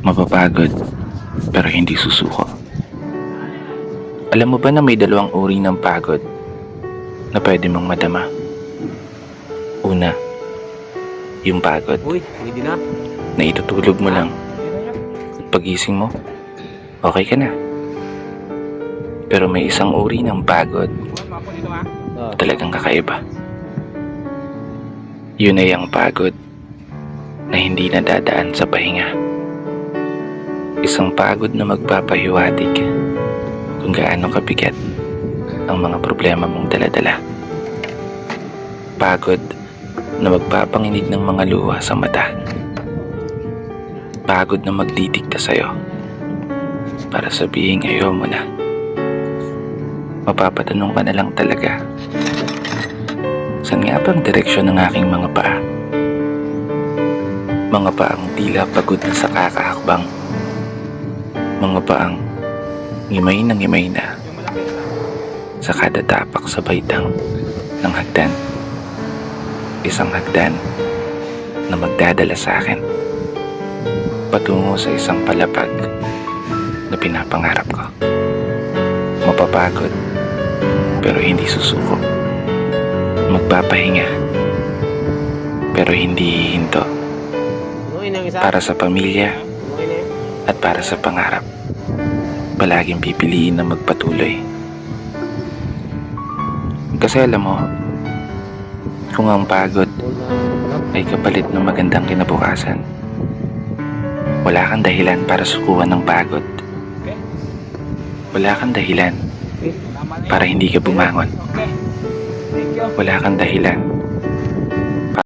Mapapagod, pero hindi susuko. Alam mo ba na may dalawang uri ng pagod na pwede mong madama? Una, yung pagod Pwede na. na itutulog mo lang at pagising mo, okay ka na. Pero may isang uri ng pagod na talagang kakaiba. Yun ay ang pagod na hindi nadadaan sa pahinga. Isang pagod na magpapahiwatig kung gaano kabigat ang mga problema mong daladala. Pagod na magpapanginig ng mga luha sa mata. Pagod na magdidikta sa'yo para sabihin ayaw mo na. Mapapatanong ka na lang talaga, saan nga bang direksyon ng aking mga paa? Mga paang tila pagod na sa kakahakbang. Mga paang ngimay na sa kada tapak sa baitang ng hagdan. Isang hagdan na magdadala sa akin patungo sa isang palapag na pinapangarap ko. Mapapagod pero hindi susuko. Magpapahinga pero hindi hihinto. Para sa pamilya at para sa pangarap, palaging pipiliin na magpatuloy. Kasi alam mo, kung ang pagod ay kapalit ng magandang kinabukasan, wala kang dahilan para sukuan ng pagod. Wala kang dahilan para hindi ka bumangon. Wala kang dahilan